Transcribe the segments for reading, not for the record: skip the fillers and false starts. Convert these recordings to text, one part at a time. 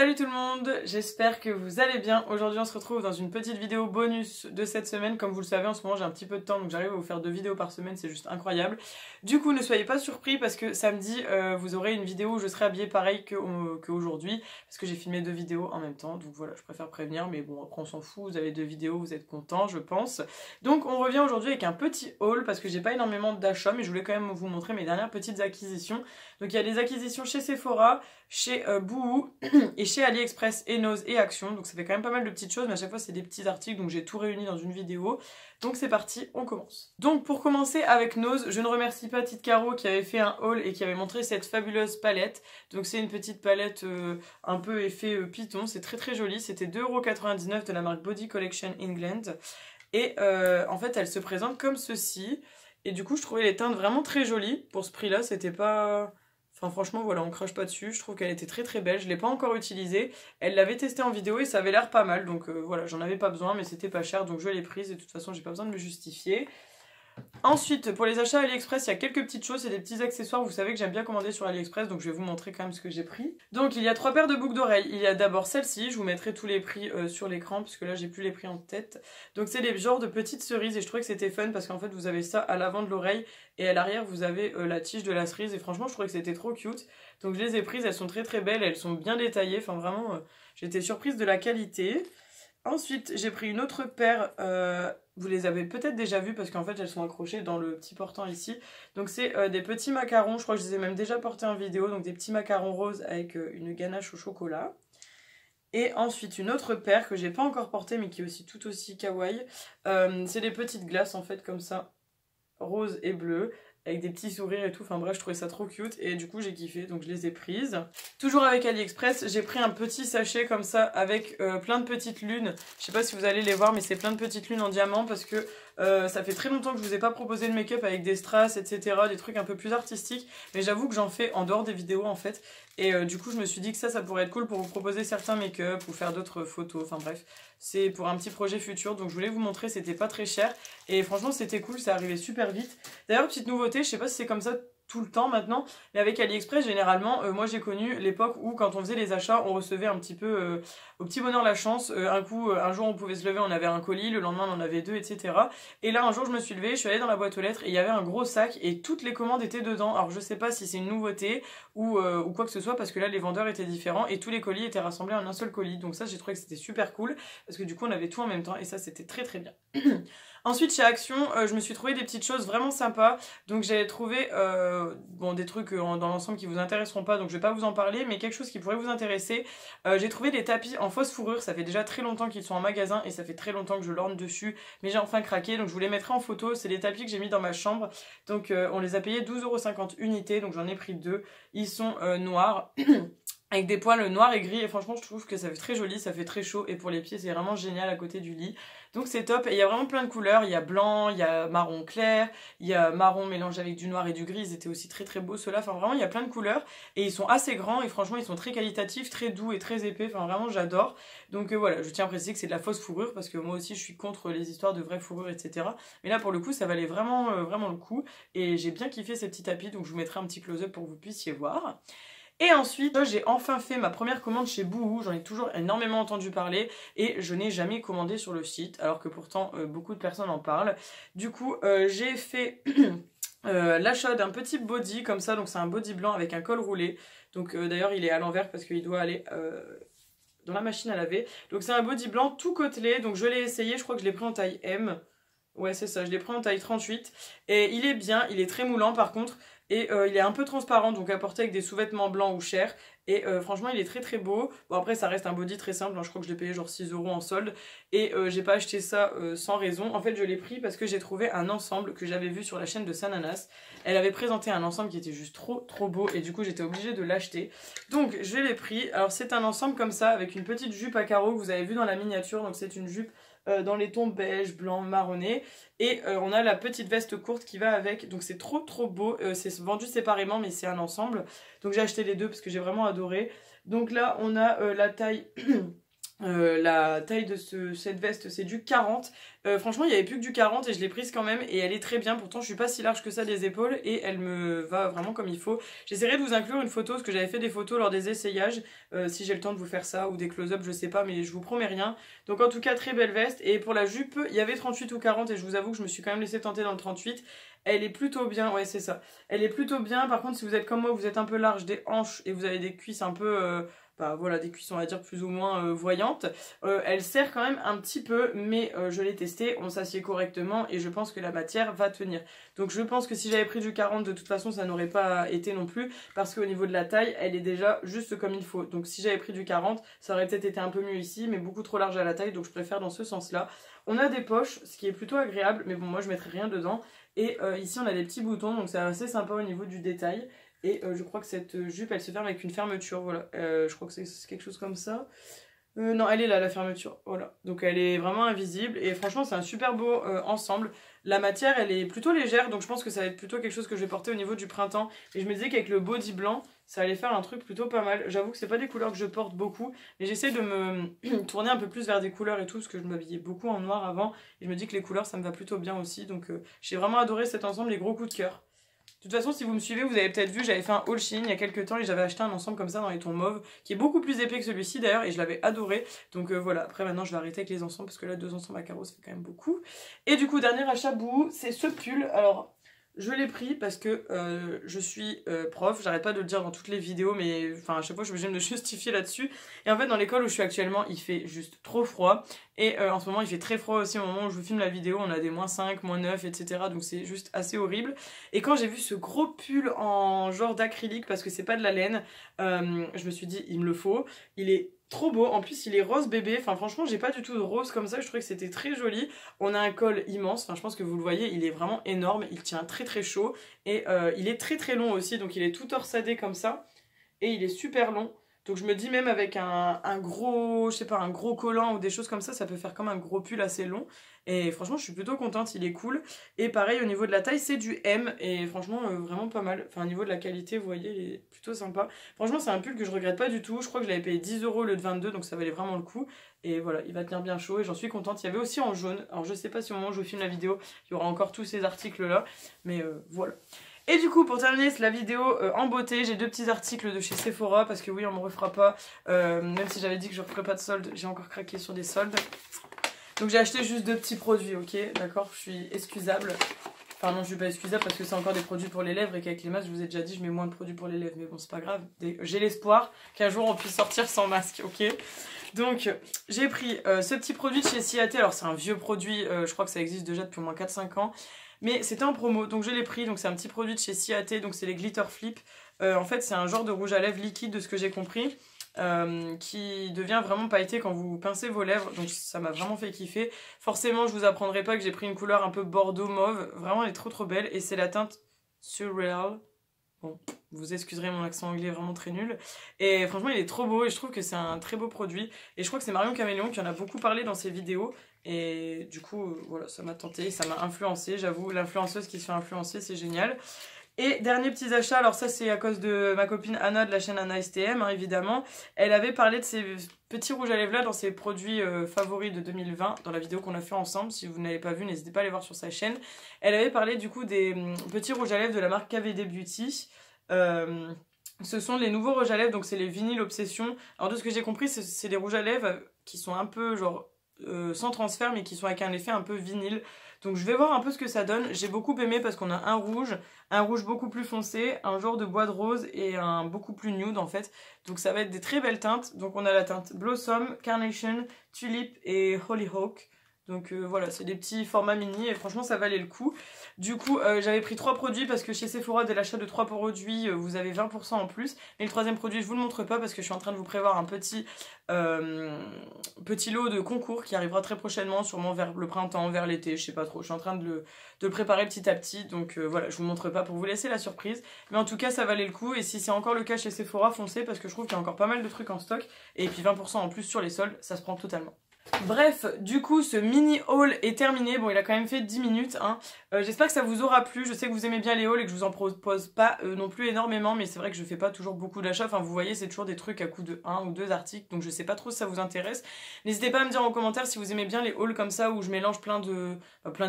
Salut tout le monde, j'espère que vous allez bien. Aujourd'hui on se retrouve dans une petite vidéo bonus de cette semaine. Comme vous le savez en ce moment j'ai un petit peu de temps donc j'arrive à vous faire 2 vidéos par semaine, c'est juste incroyable. Du coup ne soyez pas surpris parce que samedi vous aurez une vidéo où je serai habillée pareil qu'aujourd'hui parce que j'ai filmé 2 vidéos en même temps. Donc voilà, je préfère prévenir, mais bon après on s'en fout, vous avez 2 vidéos, vous êtes contents je pense. Donc on revient aujourd'hui avec un petit haul parce que j'ai pas énormément d'achats mais je voulais quand même vous montrer mes dernières petites acquisitions. Donc il y a des acquisitions chez Sephora, chez Boohoo et chez AliExpress et Nose et Action. Donc ça fait quand même pas mal de petites choses mais à chaque fois c'est des petits articles donc j'ai tout réuni dans une vidéo. Donc c'est parti, on commence. Donc pour commencer avec Nose, je ne remercie pas Tite Caro qui avait fait un haul et qui avait montré cette fabuleuse palette. Donc c'est une petite palette un peu effet python, c'est très très joli. C'était 2,99 € de la marque Body Collection England. Et en fait elle se présente comme ceci. Et du coup je trouvais les teintes vraiment très jolies. Pour ce prix là c'était pas... Enfin franchement voilà, on crache pas dessus, je trouve qu'elle était très très belle, je l'ai pas encore utilisée, elle l'avait testée en vidéo et ça avait l'air pas mal, donc voilà, j'en avais pas besoin mais c'était pas cher donc je l'ai prise et de toute façon j'ai pas besoin de me justifier. Ensuite, pour les achats AliExpress, il y a quelques petites choses, c'est des petits accessoires, vous savez que j'aime bien commander sur AliExpress, donc je vais vous montrer quand même ce que j'ai pris. Donc il y a 3 paires de boucles d'oreilles, il y a d'abord celle-ci, je vous mettrai tous les prix sur l'écran, puisque là j'ai plus les prix en tête. Donc c'est des genres de petites cerises, et je trouvais que c'était fun, parce qu'en fait vous avez ça à l'avant de l'oreille, et à l'arrière vous avez la tige de la cerise, et franchement je trouvais que c'était trop cute. Donc je les ai prises, elles sont très très belles, elles sont bien détaillées, enfin vraiment j'étais surprise de la qualité. Ensuite, j'ai pris une autre paire, vous les avez peut-être déjà vues parce qu'en fait elles sont accrochées dans le petit portant ici. Donc c'est des petits macarons, je crois que je les ai même déjà portés en vidéo, donc des petits macarons roses avec une ganache au chocolat. Et ensuite une autre paire que j'ai pas encore portée mais qui est aussi tout aussi kawaii, c'est des petites glaces en fait comme ça, rose et bleu, avec des petits sourires et tout, enfin bref je trouvais ça trop cute et du coup j'ai kiffé donc je les ai prises. Toujours avec AliExpress, j'ai pris un petit sachet comme ça avec plein de petites lunes, je sais pas si vous allez les voir mais c'est plein de petites lunes en diamant parce que ça fait très longtemps que je vous ai pas proposé de make-up avec des strass etc, des trucs un peu plus artistiques, mais j'avoue que j'en fais en dehors des vidéos en fait et du coup je me suis dit que ça pourrait être cool pour vous proposer certains make-up ou faire d'autres photos, enfin bref c'est pour un petit projet futur donc je voulais vous montrer, c'était pas très cher et franchement c'était cool, c'est arrivé super vite. D'ailleurs petite nouveauté, je sais pas si c'est comme ça tout le temps maintenant, mais avec AliExpress généralement, moi j'ai connu l'époque où quand on faisait les achats on recevait un petit peu au petit bonheur la chance, un jour on pouvait se lever, on avait un colis, le lendemain on en avait 2 etc. Et là un jour je me suis levée, je suis allée dans la boîte aux lettres et il y avait un gros sac et toutes les commandes étaient dedans. Alors je sais pas si c'est une nouveauté ou quoi que ce soit parce que là les vendeurs étaient différents et tous les colis étaient rassemblés en un seul colis, donc ça j'ai trouvé que c'était super cool parce que du coup on avait tout en même temps et ça c'était très très bien. Ensuite chez Action, je me suis trouvé des petites choses vraiment sympas. Donc j'ai trouvé bon, des trucs dans l'ensemble qui vous intéresseront pas, donc je vais pas vous en parler, mais quelque chose qui pourrait vous intéresser. J'ai trouvé des tapis en fausse fourrure, ça fait déjà très longtemps qu'ils sont en magasin et ça fait très longtemps que je lorgne dessus, mais j'ai enfin craqué, donc je vous les mettrai en photo. C'est des tapis que j'ai mis dans ma chambre, donc on les a payés 12,50 € unités, donc j'en ai pris 2. Ils sont noirs. Avec des poils noirs et gris et franchement je trouve que ça fait très joli, ça fait très chaud et pour les pieds c'est vraiment génial à côté du lit. Donc c'est top et il y a vraiment plein de couleurs, il y a blanc, il y a marron clair, il y a marron mélangé avec du noir et du gris, ils étaient aussi très très beaux ceux-là, enfin vraiment il y a plein de couleurs et ils sont assez grands et franchement ils sont très qualitatifs, très doux et très épais, enfin vraiment j'adore. Donc voilà, je tiens à préciser que c'est de la fausse fourrure parce que moi aussi je suis contre les histoires de vraie fourrure etc. Mais là pour le coup ça valait vraiment, vraiment le coup et j'ai bien kiffé ces petits tapis donc je vous mettrai un petit close-up pour que vous puissiez voir. Et ensuite, j'ai enfin fait ma première commande chez Boohoo, j'en ai toujours énormément entendu parler et je n'ai jamais commandé sur le site, alors que pourtant beaucoup de personnes en parlent. Du coup, j'ai fait l'achat d'un petit body comme ça, donc c'est un body blanc avec un col roulé. Donc d'ailleurs il est à l'envers parce qu'il doit aller dans la machine à laver. Donc c'est un body blanc tout côtelé, donc je l'ai essayé, je crois que je l'ai pris en taille M. Ouais c'est ça, je l'ai pris en taille 38 et il est bien, il est très moulant par contre et il est un peu transparent donc à porter avec des sous-vêtements blancs ou chers et franchement il est très très beau. Bon après ça reste un body très simple, hein, je crois que je l'ai payé genre 6 € en solde et j'ai pas acheté ça sans raison. En fait je l'ai pris parce que j'ai trouvé un ensemble que j'avais vu sur la chaîne de Sananas. Elle avait présenté un ensemble qui était juste trop trop beau et du coup j'étais obligée de l'acheter. Donc je l'ai pris, alors c'est un ensemble comme ça avec une petite jupe à carreaux que vous avez vu dans la miniature, donc c'est une jupe dans les tons beige, blanc, marronné et on a la petite veste courte qui va avec, donc c'est trop trop beau, c'est vendu séparément mais c'est un ensemble donc j'ai acheté les deux parce que j'ai vraiment adoré. Donc là on a la taille La taille de cette veste c'est du 40. Franchement il n'y avait plus que du 40 et je l'ai prise quand même et elle est très bien. Pourtant je suis pas si large que ça des épaules et elle me va vraiment comme il faut. J'essaierai de vous inclure une photo parce que j'avais fait des photos lors des essayages. Si j'ai le temps de vous faire ça ou des close-up je sais pas, mais je vous promets rien. Donc en tout cas très belle veste. Et pour la jupe il y avait 38 ou 40 et je vous avoue que je me suis quand même laissé tenter dans le 38. Elle est plutôt bien, ouais c'est ça. Elle est plutôt bien. Par contre si vous êtes comme moi, vous êtes un peu large des hanches et vous avez des cuisses un peu... bah voilà, des cuisses on va dire plus ou moins voyantes. Elle serre quand même un petit peu, mais je l'ai testé, on s'assied correctement et je pense que la matière va tenir. Donc je pense que si j'avais pris du 40 de toute façon ça n'aurait pas été non plus, parce qu'au niveau de la taille elle est déjà juste comme il faut. Donc si j'avais pris du 40 ça aurait peut-être été un peu mieux ici, mais beaucoup trop large à la taille, donc je préfère dans ce sens là. On a des poches, ce qui est plutôt agréable, mais bon moi je mettrai rien dedans. Et ici on a des petits boutons, donc c'est assez sympa au niveau du détail. Et je crois que cette jupe elle se ferme avec une fermeture, voilà. Je crois que c'est quelque chose comme ça. Non, elle est là la fermeture, voilà. Donc elle est vraiment invisible et franchement c'est un super beau ensemble. La matière elle est plutôt légère, donc je pense que ça va être plutôt quelque chose que je vais porter au niveau du printemps. Et je me disais qu'avec le body blanc ça allait faire un truc plutôt pas mal. J'avoue que c'est pas des couleurs que je porte beaucoup, mais j'essaie de me tourner un peu plus vers des couleurs et tout, parce que je m'habillais beaucoup en noir avant. Et je me dis que les couleurs ça me va plutôt bien aussi, donc j'ai vraiment adoré cet ensemble, les gros coups de cœur. De toute façon, si vous me suivez, vous avez peut-être vu, j'avais fait un haul Shein il y a quelques temps et j'avais acheté un ensemble comme ça dans les tons mauves, qui est beaucoup plus épais que celui-ci d'ailleurs, et je l'avais adoré. Donc voilà, après maintenant je vais arrêter avec les ensembles, parce que là 2 ensembles à carreaux ça fait quand même beaucoup. Et du coup, dernier achat bout, c'est ce pull. Alors, je l'ai pris parce que je suis prof, j'arrête pas de le dire dans toutes les vidéos, mais enfin à chaque fois je suis obligée de me justifier là-dessus. Et en fait dans l'école où je suis actuellement il fait juste trop froid. Et en ce moment il fait très froid aussi au moment où je vous filme la vidéo, on a des -5, -9, etc. Donc c'est juste assez horrible. Et quand j'ai vu ce gros pull en genre d'acrylique, parce que c'est pas de la laine, je me suis dit il me le faut. Il est trop beau, en plus il est rose bébé, enfin franchement j'ai pas du tout de rose comme ça, je trouvais que c'était très joli. On a un col immense, enfin je pense que vous le voyez, il est vraiment énorme, il tient très très chaud et il est très très long aussi, donc il est tout torsadé comme ça et il est super long. Donc je me dis même avec un gros, je sais pas, un gros collant ou des choses comme ça peut faire comme un gros pull assez long. Et franchement je suis plutôt contente, il est cool. Et pareil au niveau de la taille c'est du M et franchement vraiment pas mal. Enfin au niveau de la qualité vous voyez il est plutôt sympa. Franchement c'est un pull que je regrette pas du tout, je crois que je l'avais payé 10 € au lieu de 22, donc ça valait vraiment le coup. Et voilà, il va tenir bien chaud et j'en suis contente. Il y avait aussi en jaune, alors je sais pas si au moment où je vous filme la vidéo il y aura encore tous ces articles là, mais voilà. Et du coup pour terminer la vidéo en beauté, j'ai 2 petits articles de chez Sephora, parce que oui on me refera pas, même si j'avais dit que je ne referais pas de soldes, j'ai encore craqué sur des soldes. Donc j'ai acheté juste 2 petits produits, ok, d'accord, je suis excusable. Enfin non je suis pas excusable parce que c'est encore des produits pour les lèvres et qu'avec les masques je vous ai déjà dit je mets moins de produits pour les lèvres, mais bon c'est pas grave. J'ai l'espoir qu'un jour on puisse sortir sans masque, ok. Donc j'ai pris ce petit produit de chez Ciaté, alors c'est un vieux produit, je crois que ça existe déjà depuis au moins 4-5 ans. Mais c'était en promo, donc je l'ai pris, donc c'est un petit produit de chez Ciaté, donc c'est les Glitter Flip. En fait c'est un genre de rouge à lèvres liquide de ce que j'ai compris, qui devient vraiment pailleté quand vous pincez vos lèvres, donc ça m'a vraiment fait kiffer. Forcément je vous apprendrai pas que j'ai pris une couleur un peu bordeaux mauve, vraiment elle est trop belle, et c'est la teinte Surreal. Bon, vous excuserez mon accent anglais vraiment très nul. Et franchement il est trop beau et je trouve que c'est un très beau produit. Et je crois que c'est Marion Caméléon qui en a beaucoup parlé dans ses vidéos. Et du coup voilà, ça m'a tenté, ça m'a influencé, j'avoue, l'influenceuse qui se fait influencer c'est génial. Et dernier petit achat, alors ça c'est à cause de ma copine Anna de la chaîne Anna STM, hein, évidemment. Elle avait parlé de ces petits rouges à lèvres là dans ses produits favoris de 2020, dans la vidéo qu'on a fait ensemble. Si vous n'avez pas vu, n'hésitez pas à aller voir sur sa chaîne. Elle avait parlé du coup des petits rouges à lèvres de la marque KVD Beauty. Ce sont les nouveaux rouges à lèvres, donc c'est les Vinyl Obsession. Alors de ce que j'ai compris, c'est des rouges à lèvres qui sont un peu genre sans transfert, mais qui sont avec un effet un peu vinyle. Donc je vais voir un peu ce que ça donne. J'ai beaucoup aimé parce qu'on a un rouge beaucoup plus foncé, un genre de bois de rose et un beaucoup plus nude en fait. Donc ça va être des très belles teintes. Donc on a la teinte Blossom, Carnation, Tulip et Hollyhock. Donc voilà, c'est des petits formats mini et franchement ça valait le coup. Du coup j'avais pris 3 produits parce que chez Sephora dès l'achat de 3 produits vous avez 20% en plus. Mais le 3e produit je vous le montre pas parce que je suis en train de vous prévoir un petit lot de concours qui arrivera très prochainement, sûrement vers le printemps, vers l'été, je sais pas trop. Je suis en train de le préparer petit à petit, donc voilà, je vous montre pas pour vous laisser la surprise. Mais en tout cas ça valait le coup et si c'est encore le cas chez Sephora, foncez parce que je trouve qu'il y a encore pas mal de trucs en stock. Et puis 20% en plus sur les soldes, ça se prend totalement. Bref, du coup, ce mini haul est terminé. Bon, il a quand même fait 10 minutes. Hein. J'espère que ça vous aura plu. Je sais que vous aimez bien les hauls et que je vous en propose pas non plus énormément. Mais c'est vrai que je fais pas toujours beaucoup d'achats. Enfin, vous voyez, c'est toujours des trucs à coût de 1 ou 2 articles. Donc, je sais pas trop si ça vous intéresse. N'hésitez pas à me dire en commentaire si vous aimez bien les hauls comme ça où je mélange plein de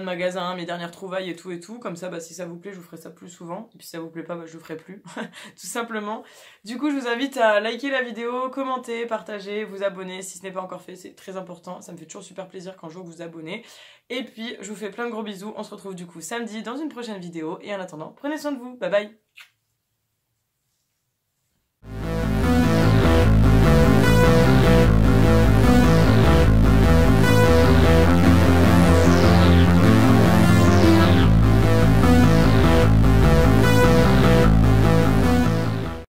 magasins, mes dernières trouvailles et tout. Comme ça, bah, si ça vous plaît, je vous ferai ça plus souvent. Et puis, si ça vous plaît pas, bah, je le ferai plus. Tout simplement. Du coup, je vous invite à liker la vidéo, commenter, partager, vous abonner si ce n'est pas encore fait. C'est très important. Ça me fait toujours super plaisir quand je vois que vous abonnez. Et puis, je vous fais plein de gros bisous. On se retrouve du coup samedi dans une prochaine vidéo. Et en attendant, prenez soin de vous. Bye bye!